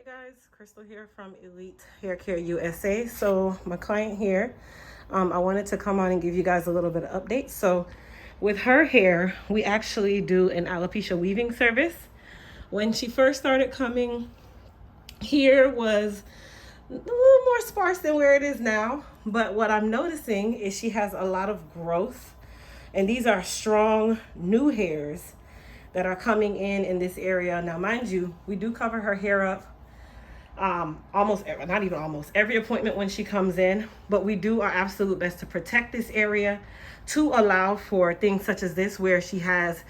Hey guys, Crystal here from Elite Hair Care USA. So my client here, I wanted to come on and give you guys a little bit of update. So with her hair, we actually do an alopecia weaving service. When she first started coming, here was a little more sparse than where it is now. But what I'm noticing is she has a lot of growth, and these are strong new hairs that are coming in this area. Now, mind you, we do cover her hair up almost not even almost every appointment when she comes in, but we do our absolute best to protect this area to allow for things such as this, where she has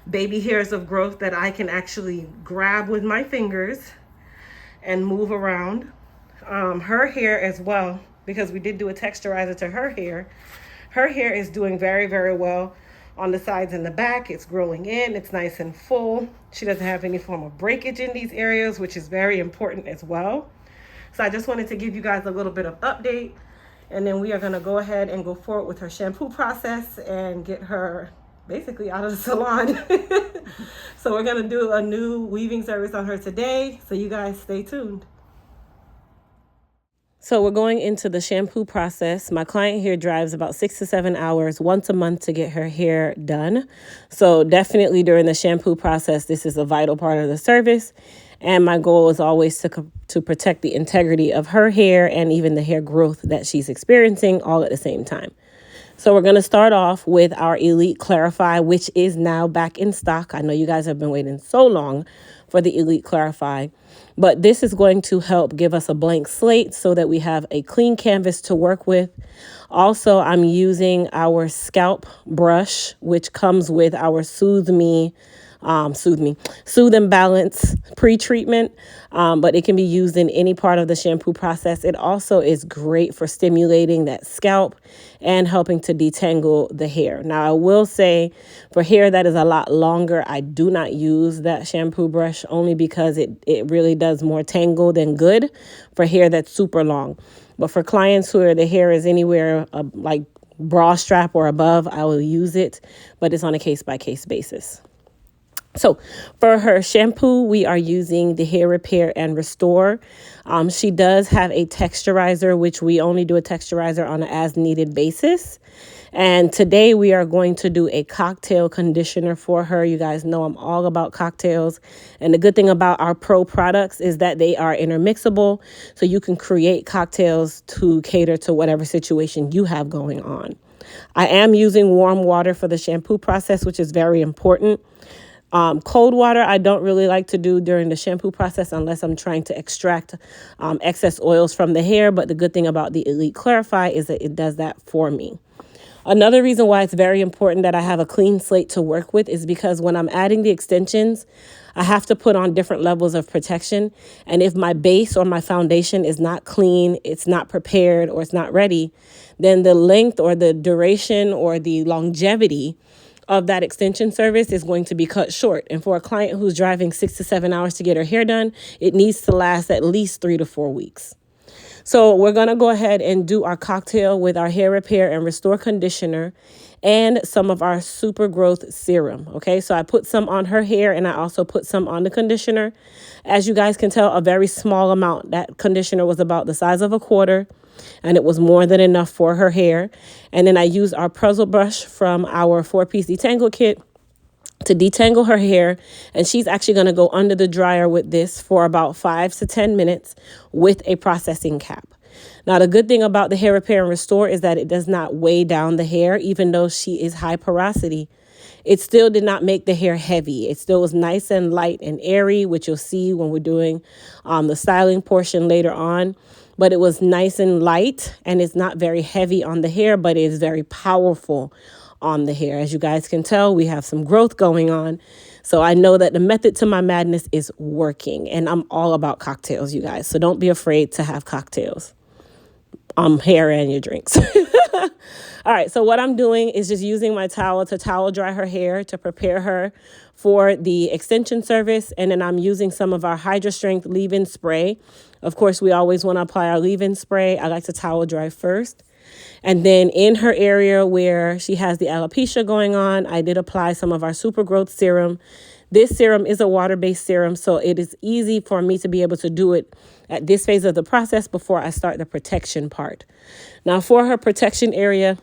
baby hairs of growth that I can actually grab with my fingers and move around. Her hair as well, because we did do a texturizer to her hair is doing very, very well on the sides and the back. It's growing in, it's nice and full. She doesn't have any form of breakage in these areas, which is very important as well. So I just wanted to give you guys a little bit of update, and then we are going to go ahead and go forward with her shampoo process and get her basically out of the salon. So we're going to do a new weaving service on her today, so you guys stay tuned. So we're going into the shampoo process. My client here drives about 6 to 7 hours once a month to get her hair done. So definitely during the shampoo process, this is a vital part of the service. And my goal is always to protect the integrity of her hair and even the hair growth that she's experiencing all at the same time. So we're going to start off with our Elite Clarify, which is now back in stock. I know you guys have been waiting so long for the Elite Clarify, but this is going to help give us a blank slate so that we have a clean canvas to work with. Also, I'm using our Scalp Brush, which comes with our Soothe and Balance pre-treatment, but it can be used in any part of the shampoo process. It also is great for stimulating that scalp and helping to detangle the hair. Now, I will say for hair that is a lot longer, I do not use that shampoo brush, only because it really does more tangle than good for hair that's super long. But for clients who the hair is anywhere like bra strap or above, I will use it, but it's on a case-by-case basis. So for her shampoo, we are using the Hair Repair and Restore. She does have a texturizer, which we only do a texturizer on an as-needed basis. And today we are going to do a cocktail conditioner for her. You guys know I'm all about cocktails. And the good thing about our Pro products is that they are intermixable, so you can create cocktails to cater to whatever situation you have going on. I am using warm water for the shampoo process, which is very important. Cold water, I don't really like to do during the shampoo process unless I'm trying to extract excess oils from the hair. But the good thing about the Elite Clarify is that it does that for me. Another reason why it's very important that I have a clean slate to work with is because when I'm adding the extensions, I have to put on different levels of protection. And if my base or my foundation is not clean, it's not prepared, or it's not ready, then the length or the duration or the longevity of that extension service is going to be cut short. And for a client who's driving 6 to 7 hours to get her hair done, it needs to last at least 3 to 4 weeks. So we're going to go ahead and do our cocktail with our Hair Repair and Restore conditioner and some of our Super Growth serum. Okay, so I put some on her hair and I also put some on the conditioner. As you guys can tell, a very small amount. That conditioner was about the size of a quarter, and it was more than enough for her hair. And then I used our Puzzle Brush from our 4-piece detangle kit to detangle her hair, and she's actually going to go under the dryer with this for about 5 to 10 minutes with a processing cap. Now, the good thing about the Hair Repair and Restore is that it does not weigh down the hair. Even though she is high porosity, it still did not make the hair heavy. It still was nice and light and airy, which you'll see when we're doing the styling portion later on. But it was nice and light, and it's not very heavy on the hair, but it is very powerful on the hair. As you guys can tell, we have some growth going on. So I know that the method to my madness is working, and I'm all about cocktails, you guys. So don't be afraid to have cocktails. Hair and your drinks. All right, so what I'm doing is just using my towel to towel dry her hair to prepare her for the extension service. And then I'm using some of our Hydra Strength leave-in spray. Of course, we always want to apply our leave-in spray. I like to towel dry first. And then in her area where she has the alopecia going on, I did apply some of our Super Growth serum. This serum is a water-based serum, so it is easy for me to be able to do it at this phase of the process before I start the protection part. Now for her protection area,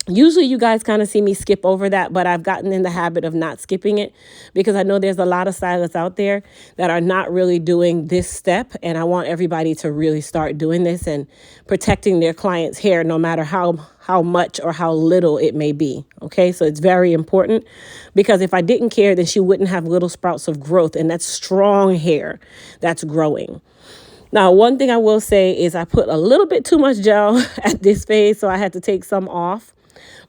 usually you guys kind of see me skip over that, but I've gotten in the habit of not skipping it because I know there's a lot of stylists out there that are not really doing this step. And I want everybody to really start doing this and protecting their client's hair, no matter how much or how little it may be. Okay, so it's very important because if I didn't care, then she wouldn't have little sprouts of growth, and that's strong hair that's growing. Now, one thing I will say is I put a little bit too much gel at this phase, so I had to take some off.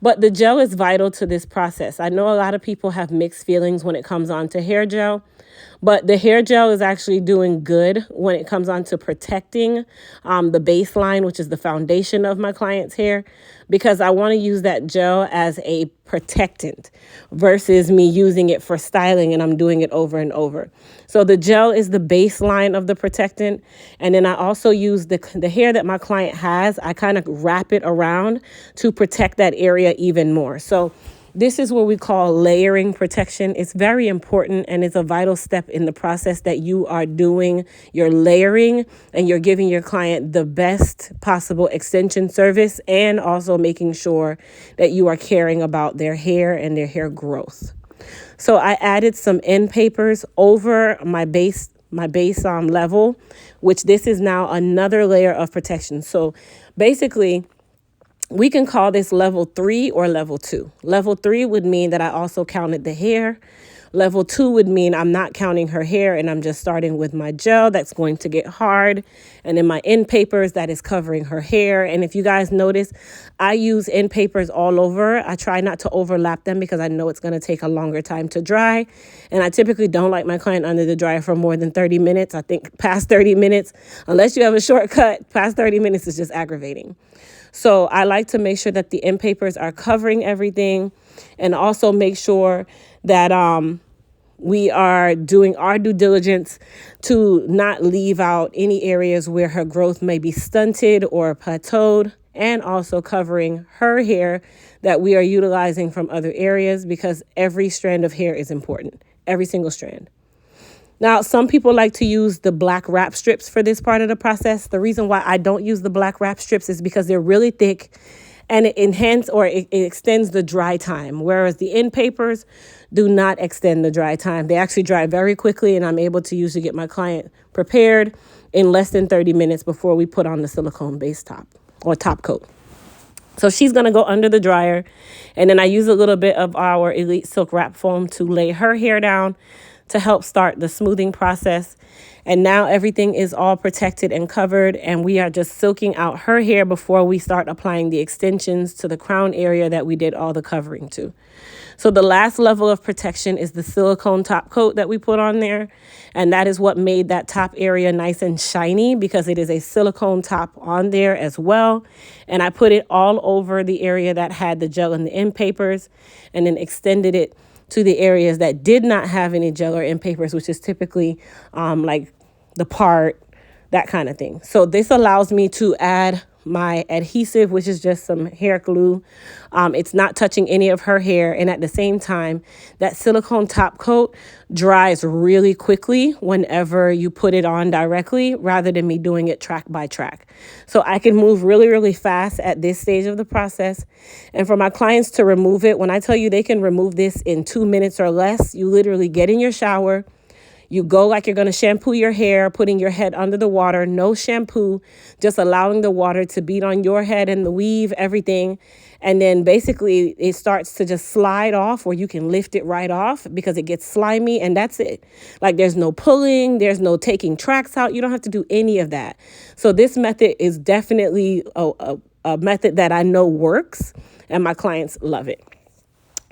But the gel is vital to this process. I know a lot of people have mixed feelings when it comes on to hair gel, but the hair gel is actually doing good when it comes on to protecting the baseline, which is the foundation of my client's hair, because I want to use that gel as a protectant versus me using it for styling and I'm doing it over and over. So the gel is the baseline of the protectant. And then I also use the hair that my client has. I kind of wrap it around to protect that area even more. So this is what we call layering protection. It's very important and it's a vital step in the process that you are doing your layering and you're giving your client the best possible extension service and also making sure that you are caring about their hair and their hair growth. So I added some end papers over my base level, which this is now another layer of protection. So basically, we can call this level 3 or level 2. Level 3 would mean that I also counted the hair. Level 2 would mean I'm not counting her hair and I'm just starting with my gel that's going to get hard. And then my end papers that is covering her hair. And if you guys notice, I use end papers all over. I try not to overlap them because I know it's going to take a longer time to dry. And I typically don't like my client under the dryer for more than 30 minutes. I think past 30 minutes, unless you have a shortcut, past 30 minutes is just aggravating. So I like to make sure that the end papers are covering everything and also make sure that we are doing our due diligence to not leave out any areas where her growth may be stunted or plateaued, and also covering her hair that we are utilizing from other areas, because every strand of hair is important, every single strand. Now, some people like to use the black wrap strips for this part of the process. The reason why I don't use the black wrap strips is because they're really thick and it extends the dry time, whereas the end papers do not extend the dry time. They actually dry very quickly, and I'm able to usually get my client prepared in less than 30 minutes before we put on the silicone base top or top coat. So she's going to go under the dryer, and then I use a little bit of our Elite Silk Wrap Foam to lay her hair down to help start the smoothing process. And now everything is all protected and covered, and we are just silking out her hair before we start applying the extensions to the crown area that we did all the covering to. So the last level of protection is the silicone top coat that we put on there. And that is what made that top area nice and shiny, because it is a silicone top on there as well. And I put it all over the area that had the gel and the end papers, and then extended it to the areas that did not have any gel or end papers, which is typically like the part, that kind of thing. So this allows me to add my adhesive, which is just some hair glue. It's not touching any of her hair. And at the same time, that silicone top coat dries really quickly whenever you put it on directly, rather than me doing it track by track. So I can move really, really fast at this stage of the process. And for my clients to remove it, when I tell you they can remove this in 2 minutes or less, you literally get in your shower. You go like you're going to shampoo your hair, putting your head under the water, no shampoo, just allowing the water to beat on your head and the weave, everything. And then basically it starts to just slide off, or you can lift it right off because it gets slimy, and that's it. Like there's no pulling, there's no taking tracks out. You don't have to do any of that. So this method is definitely a method that I know works, and my clients love it.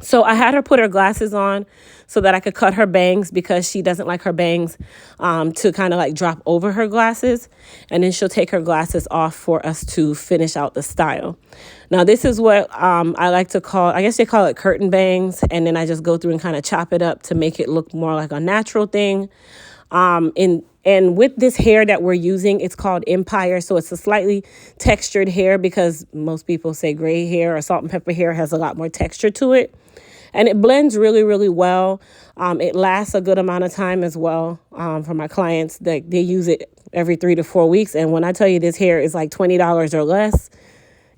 So I had her put her glasses on so that I could cut her bangs, because she doesn't like her bangs to kind of like drop over her glasses. And then she'll take her glasses off for us to finish out the style. Now, this is what I like to call, I guess they call it curtain bangs. And then I just go through and kind of chop it up to make it look more like a natural thing. And with this hair that we're using, it's called Empire. So it's a slightly textured hair, because most people say gray hair or salt and pepper hair has a lot more texture to it. And it blends really, really well. It lasts a good amount of time as well. For my clients, they use it every 3 to 4 weeks. And when I tell you this hair is like $20 or less,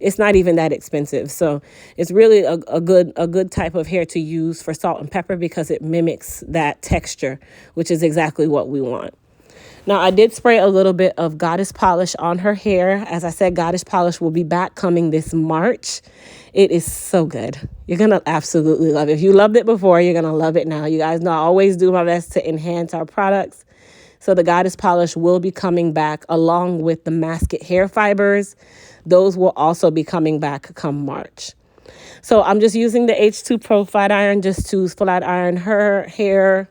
it's not even that expensive. So it's really a good type of hair to use for salt and pepper because it mimics that texture, which is exactly what we want. Now, I did spray a little bit of Goddess Polish on her hair. As I said, Goddess Polish will be back coming this March. It is so good. You're going to absolutely love it. If you loved it before, you're going to love it now. You guys know I always do my best to enhance our products. So the Goddess Polish will be coming back along with the Masket hair fibers. Those will also be coming back come March. So I'm just using the H2 Pro flat iron just to flat iron her hair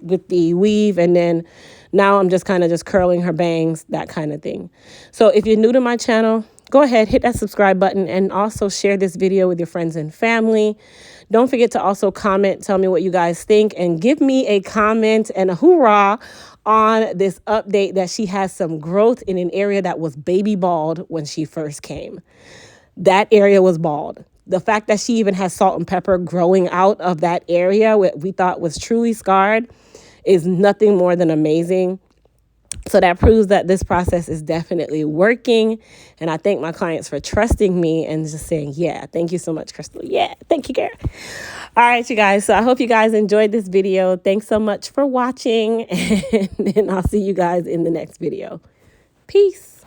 with the weave. And then now I'm just kind of just curling her bangs, that kind of thing. So if you're new to my channel, go ahead, hit that subscribe button and also share this video with your friends and family. Don't forget to also comment, tell me what you guys think, and give me a comment and a hoorah on this update that she has some growth in an area that was baby bald when she first came. That area was bald. The fact that she even has salt and pepper growing out of that area, what we thought was truly scarred, is nothing more than amazing. So that proves that this process is definitely working. And I thank my clients for trusting me and just saying, yeah, thank you so much, Crystal. Yeah, thank you, Kara. All right, you guys. So I hope you guys enjoyed this video. Thanks so much for watching. And I'll see you guys in the next video. Peace.